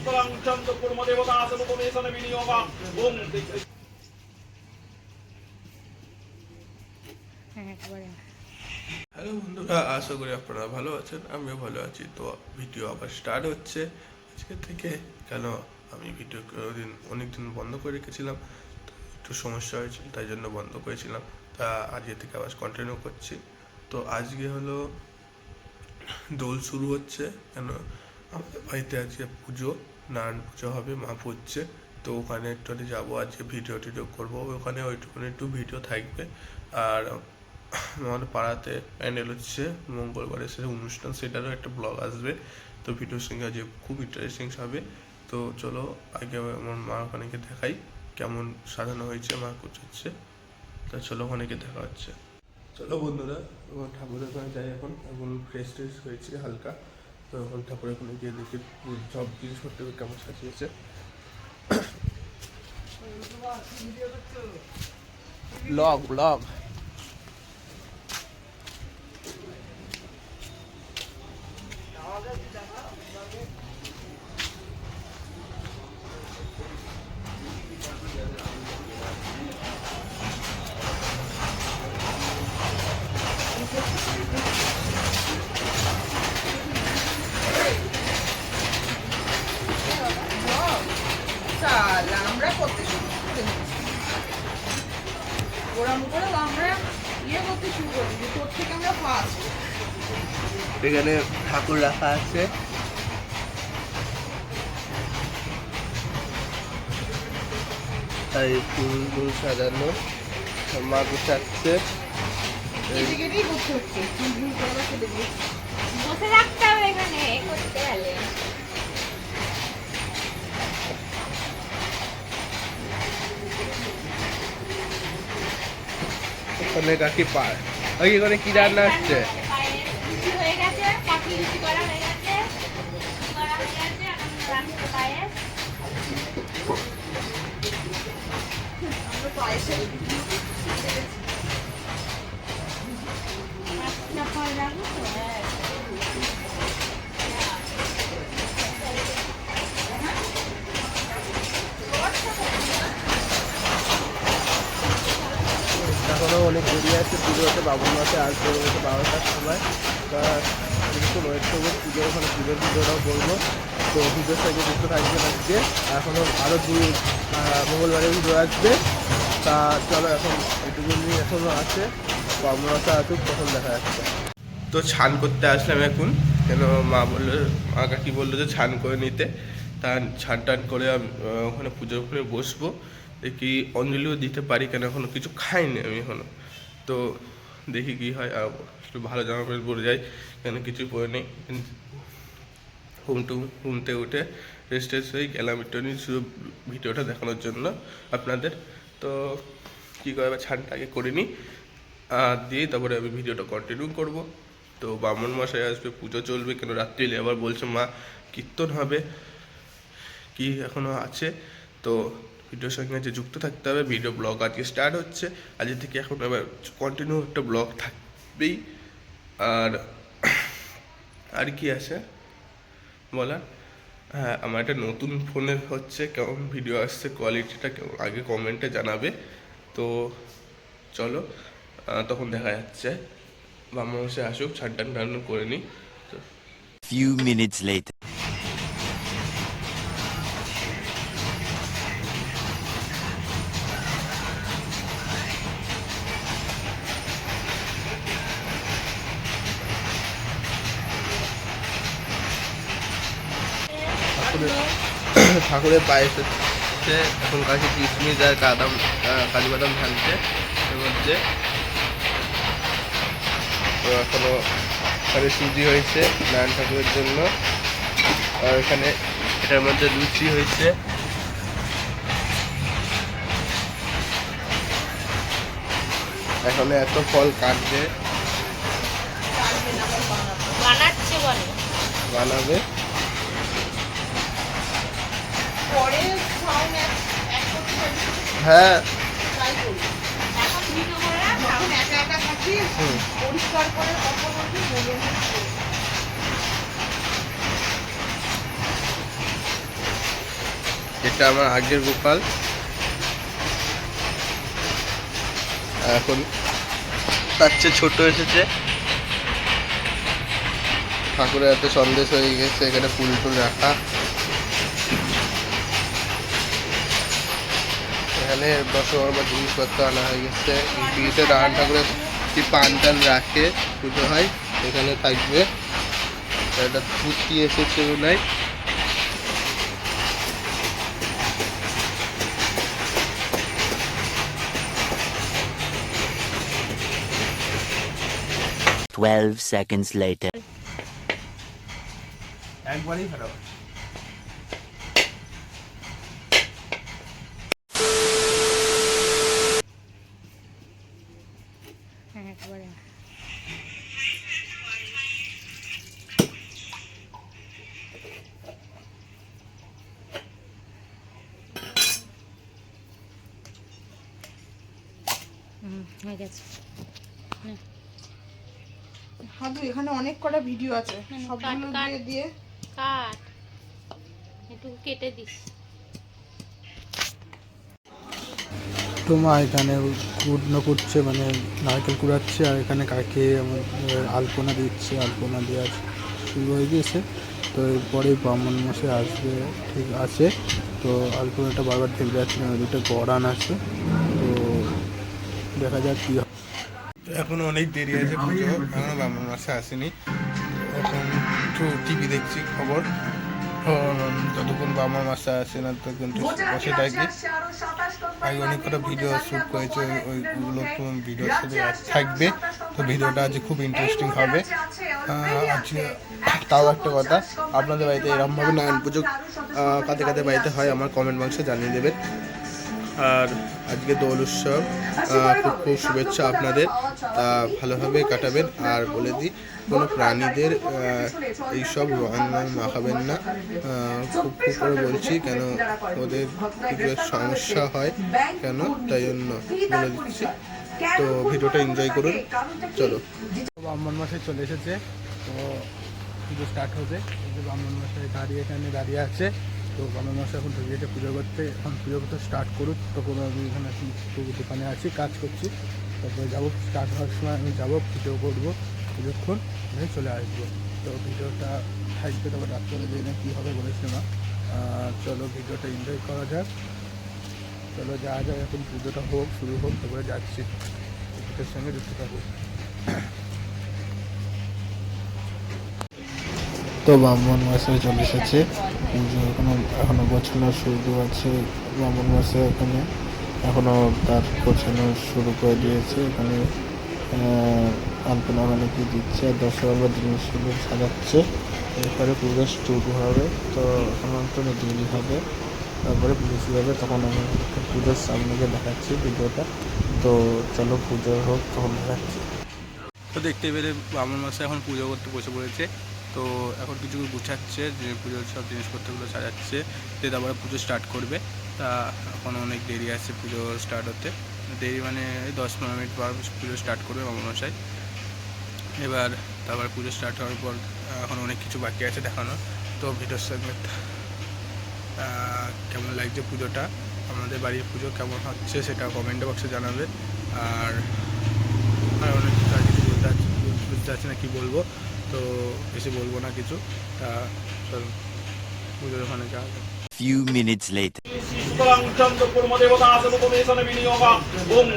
পুত্রাং চন্দ্রকুর্ম দেবতা সমুপমেশন বিনিয়োগা ওম হ্যালো বন্ধুরা, আশা করি আপনারা ভালো আছেন। আমিও ভালো আছি। তো ভিডিও আবার স্টার্ট হচ্ছে আজকে থেকে। কেন আমি ভিডিও অনেকদিন বন্ধ করে রেখেছিলাম, তো একটু সমস্যা হয়েছিল, তাই জন্য বন্ধ করেছিলাম। তা আজকে থেকে আবার কন্টিনিউ করছি। তো আজকে হলো দোল শুরু হচ্ছে। কেন আমাদের বাড়িতে আজকে পুজো, নারায়ণ পুজো হবে, মা পুজছে। তো ওখানে একটু যাবো, আজকে ভিডিও টিডিও করবো। ওখানে ওইটুকুনি একটু ভিডিও থাকবে। আর আমাদের পাড়াতে প্যান্ডেল হচ্ছে মঙ্গলবারের সে অনুষ্ঠান, সেটারও একটা ব্লগ আসবে। তো ভিডিওর সঙ্গে আজ খুব ইন্টারেস্টিং হবে। তো চলো আগে আমার মা ওখানে গিয়ে দেখাই কেমন সাজানো হয়েছে, মা কুচাচ্ছে। তা চলো ওখানে গিয়ে দেখা হচ্ছে। চলো বন্ধুরা, এখন ঠাকুরের ওখানে যাই। এখন ফ্রেশ ট্রেশ হয়েছে হালকা। তো এখন ঠাকুরের ওখানে গিয়ে দেখি সব জিনিসপত্র কেমন সাজিয়েছে। ব্লগ আমরা করতে শুরু করে ওরম করে আমরা করতে শুরু করি, তোর থেকে আমরা ফার্স্ট। এখানে ঠাকুর রাখা আছে। আর ফুল সাজানো, মা গুছাচ্ছে। বসে রাখতে হবে এখানে করতে গেলে। ওখানে কাকি পায় ওইখানে কি রান্না হচ্ছে? হয়ে গেছে, কাকি লুচি করা হয়ে গেছে, পায়েস। এখনো অনেক দেরি আছে, পুজো হতে বাবুর মাসে আসবে হচ্ছে 12টার সময়। তা কিছু ওয়েট করবো, পুজো ওখানে পুজোর ভিডিওটাও করবো। তো ভিডিওর সঙ্গে যুক্ত থাকবে আজকে। এখনও আরও মঙ্গলবারের ভিডিও আসবে। তা চলো এখন এটুকু এখনও আছে, বাবুর মাসে আসুক তখন দেখা যাচ্ছে। তো স্নান করতে আসলাম এখন। কেন মা কাকি বললো যে স্নান করে নিতে। তা স্নান টান করে ওখানে পুজোর ওখানে বসবো। দেখি অঞ্জলিও দিতে পারি, কেন এখনও কিছু খাইনি আমি এখনও। তো দেখি কী হয়। একটু ভালো জামা প্যান্ট পরে যাই, কেন কিছু পরে নেই। ঘুমতে উঠে রেস্ট হয়ে গেলাম একটু শুধু ভিডিওটা দেখানোর জন্য আপনাদের। তো কী করে এবার ছানটা আগে করে নিই, দিয়ে তারপরে আমি ভিডিওটা কন্টিনিউ করব। তো ব্রাহ্মণ মশাই আসবে, পুজো চলবে, কেন রাত্রিলে আবার বলছে মা কীর্তন হবে, কি এখনও আছে। তো ভিডিওর সঙ্গে যে যুক্ত থাকতে হবে। ভিডিও ব্লগ আজকে স্টার্ট হচ্ছে, আজকে থেকে এখন আবার কন্টিনিউ একটা ব্লগ থাকবেই। আর কি আছে বলা, হ্যাঁ, আমার একটা নতুন ফোনে হচ্ছে, কেমন ভিডিও আসছে, কোয়ালিটিটা কেমন আগে কমেন্টে জানাবে। তো চলো তখন দেখা যাচ্ছে। ব্রাহ্মণ মশাই আসুক, ছান টান করে নিই। Few minutes later. ঠাকুরের পায়েস হচ্ছে এখন, কাছে কিশমিশ আর কাজু বাদাম ঢালছে এর মধ্যে। তো এখনো এখানে সুজি হয়েছে নারায়ণ ঠাকুরের জন্য, আর এখানে এটার মধ্যে লুচি হয়েছে। এখন এত ফল কাটবে, বানাবে। হ্যাঁ পরিষ্কার করে। এটা আমার আগের গোপাল, এখন তার চেয়ে ছোট এসেছে। ঠাকুরের হাতে সন্দেশ হয়ে গেছে, এখানে ফুল টুল রাখা। এখানে দশকর্মা জিনিসপত্র আনা হয়ে গেছে। পিঠে নারায়ণ ঠাকুরের কি পান টান রাখে, পুজো হয়, এখানে থাকবে। একটা পুঁতি এসেছে মনে হয়। seconds later. একবারই খারাপ। হয়ে গেছে। হাদু এখানে অনেক কটা ভিডিও আছে, সবগুলো কাট, দিয়ে দিয়ে কাট একটু কেটে দিস। তো মা এখানে কুড়নো করছে, মানে নারকেল কুড়াচ্ছে, আর এখানে কাকে আলপনা দিচ্ছে। আলপনা দেওয়া শুরু হয়ে গিয়েছে। তো এরপরে ব্রাহ্মণ মশাই আসবে, ঠিক আছে। তো আলপনাটা বারবার ঠেকে যাচ্ছে, না দুটো গড়ান আছে। তো দেখা যাক কী হয়। এখনো অনেক দেরি আছে পুজো, এখনো ব্রাহ্মণ মাসে আসেনি। এখন একটু টিভি দেখছি খবর। যতক্ষণ ব্রাহ্মণ মাসে আসে না ততক্ষণ বসে থাকি। আগে অনেক কটা ভিডিও শ্যুট করেছে, ওইগুলো তো ভিডিওর সাথে থাকবে। তো ভিডিওটা আজ খুব ইন্টারেস্টিং হবে। আজকে তাও একটা কথা, আপনাদের বাড়িতে এরকমভাবে নারায়ণ পুজো কাদের কাদের বাড়িতে হয় আমার কমেন্ট বক্সে জানিয়ে দেবেন। আর আজকে দোল উৎসব, খুব খুব শুভেচ্ছা আপনাদের, তা ভালোভাবে কাটাবেন। আর বলে দিই, কোনো প্রাণীদের এইসব রং মাখাবেন না, খুব খুব করে বলছি, কেন ওদের সমস্যা হয় কেন, তাই জন্য বলে দিচ্ছি। তো ভিডিওটা এনজয় করুন, চলো। ব্রাহ্মণ মশাই চলে এসেছে, তো পুজো স্টার্ট হবে। এই যে ব্রাহ্মণ মশাই এখানে দাঁড়িয়ে আছে। তো ব্রাহ্মণ মশাই এখন ঢুকিয়েছে পুজো করতে। এখন পুজো করতে স্টার্ট করুক। তখন আমি এখানে দোকানে আছি, কাজ করছি। তারপরে যাবো, স্টার্ট হওয়ার সময় আমি যাবো, ভিডিও করবো, কিছুক্ষণ আমি চলে আসবো। তো ভিডিওটা থাকবে, তারপর রাত্রে দিনে কী হবে বলেছে না। চলো ভিডিওটা এনজয় করা যাক। চলো যাওয়া যায়, এখন পুজোটা হোক, শুরু হোক, তারপরে যাচ্ছি। ভিডিওর সঙ্গে যুক্ত থাকুক। তো ব্রাহ্মণ মশাই চলে এসেছে, পুজো এখনো গোছানো শুরু আছে। ব্রাহ্মণ মশাই এখানে এখনো তার গোছানো শুরু করে দিয়েছে। এখানে আলপনা মানে কি দিচ্ছে, আর দশকর্মার জিনিসগুলো সাজাচ্ছে। এরপরে পুজো শুরু হবে। তো এখন তো দেরি হবে, তারপরে পুজো শুরু হবে। তখন আমি পুজোর সামনে গিয়ে দেখাচ্ছি ভিডিওটা। তো চলো পুজো হোক, তখন দেখাচ্ছি। তো দেখতে পেরে ব্রাহ্মণ মশাই এখন পুজো করতে বসে পড়েছে। তো এখন কিছু গুছাচ্ছে, যে পুজোর সব জিনিসপত্রগুলো সাজাচ্ছে, দিয়ে তারপরে পুজো স্টার্ট করবে। তা এখন অনেক দেরি আছে পুজো স্টার্ট হতে, দেরি মানে 10-15 মিনিট পর পুজো স্টার্ট করবে ব্রাহ্মণ মশাই। এবার তারপরে পুজো স্টার্ট হওয়ার পর এখন অনেক কিছু বাকি আছে দেখানো। তো ভিডিওর সঙ্গে কেমন লাগছে পুজোটা, আমাদের বাড়ির পুজো কেমন হচ্ছে সেটা কমেন্ট বক্সে জানাবে। আর অনেক কিছু আর কিছু বুঝতে পারছি না কী বলবো, তো বেশি বলবো না কিছু। তা চলো পুজোর ওখানে যাওয়া যাবে। Few minutes later. সুতরাং চন্দ্রকুর্মদেবতা আসনুপমেশনে বিনিয়োগা ওম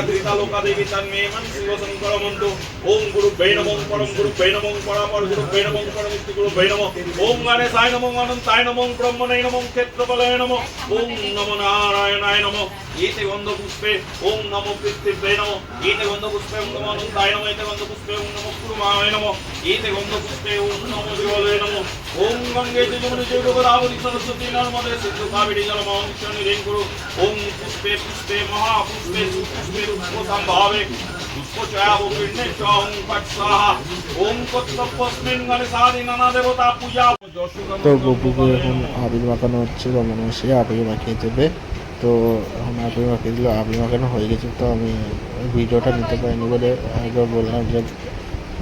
ত্রিতালোকা দেবী তন্মে মনসিবসংকরমন্তু ওম গুরুভ্যৈ নমঃ পরম গুরুভ্যৈ নমঃ পরাপর গুরুভ্যৈ নমঃ পরমিষ্টি গুরুভ্যৈ নমঃ ওম গণেশায় নমঃ অনন্তায় নমঃ ব্রহ্মণে নমঃ ক্ষেত্রপালয়ে নমঃ ওম নমো নারায়ণায় নমঃ এতে গন্ধপুষ্পে ওম নমো পৃথিব্যে নমঃ এতে গন্ধপুষ্পে ওম নমো অনন্তায় নমঃ এতে গন্ধপুষ্পে ওম নমো কুরুমায় নমঃ এতে গন্ধপুষ্পে ওম নমো বিবলয়ে নমঃ ওম গঙ্গে যমুনে চৈব গোদাবরী সরস্বতী নর্মদে সিন্ধু কাবেরী জলমহং গুরু ওম পুষ্পে পুষ্পে মহাপুষ্পে সুপুষ্পে পুষ্পসম্ভাবে পুষ্পচয়াবতীর্ণে চ ওম পৎস্বাহা ওম কর্তব্যস্মিন গণেশাদি নানা দেবতা পূজা। তো গপুকে এখন আবির মাখানো হচ্ছে, ব্রাহ্মণ মশাই আবির মাখিয়ে দেবে। তো এখন আবির মাখিয়ে দিল, আবির মাখানো হয়ে গেছে। তো আমি ভিডিওটা নিতে পারিনি বলে একবার বললাম যে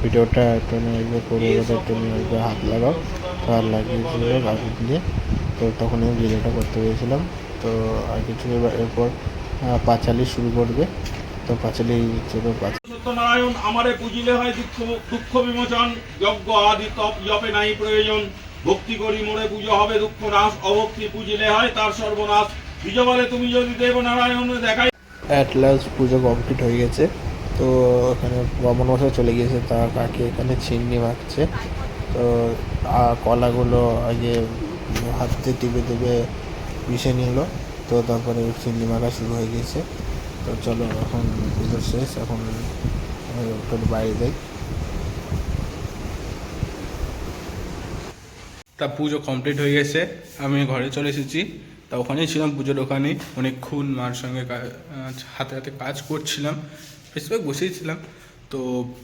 ভিডিওটা একটু একবার করে একটু হাত লাগাও। তো হাত লাগিয়েছিল আবির দিয়ে। তো তখন আমি ভিডিওটা করতে পেরেছিলাম। তো আর কিছু এরপর পাঁচালি শুরু করবে, তো পাঁচালি হিসেবে সত্যনারায়ণ আমারে পুজিলে হয় দুঃখ বিমোচন, যজ্ঞ আদি তপ জপে নাই প্রয়োজন, ভক্তি করি মোরে পুজো হবে দুঃখ নাশ, অভক্তি পুজিলে হয় তার সর্বনাশ, বিজ বলে তুমি যদি দেবনারায়ণ দেখাই। অ্যাট লাস্ট পুজো কমপ্লিট হয়ে গেছে। তো এখানে বামন মশাই চলে গিয়েছে, তার কাকে এখানে চিমনি মাখছে। তো কলাগুলো আগে হাতে টিপে টিপে মিশে নিল, তো তারপরে চিমনি মাখা শুরু হয়ে গেছে। তো চলো এখন পুজো শেষ, এখন একটু বাইরে যাই। তা পুজো কমপ্লিট হয়ে গেছে, আমি ঘরে চলে এসেছি। তা ওখানেই ছিলাম পুজোর ওখানে অনেকক্ষণ, মার সঙ্গে হাতে হাতে কাজ করছিলাম, বেশিরভাগ বসেই ছিলাম। তো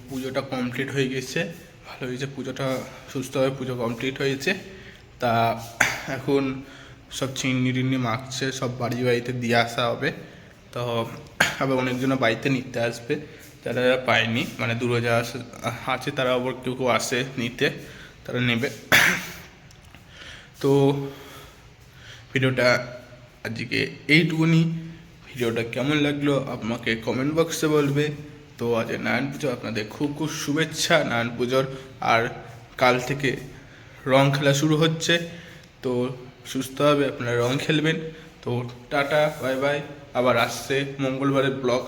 পুজোটা কমপ্লিট হয়ে গেছে, ভালো হয়েছে পুজোটা, সুস্থভাবে পুজো কমপ্লিট হয়েছে। তা এখন সব চিনি টিন্নি মাখছে, সব বাড়িতে দিয়ে আসা হবে। তো আবার অনেকজনের বাড়িতে নিতে আসবে, যারা যারা পায়নি, মানে দূরে যারা আছে তারা আবার কেউ কেউ আসে নিতে, তারা নেবে। তো ভিডিওটা আজকে এইটুকুনি। ভিডিওটা কেমন লাগলো আপনাকে কমেন্ট বক্সে বলবে। তো আজ নারায়ণ পুজো, আপনাদের খুব খুব শুভেচ্ছা নারায়ণ পুজোর। আর কাল থেকে রং খেলা শুরু হচ্ছে, তো সুস্থভাবে আপনারা রং খেলবেন। তো টাটা, বাই বাই। আবার আসছে মঙ্গলবারের ব্লগ।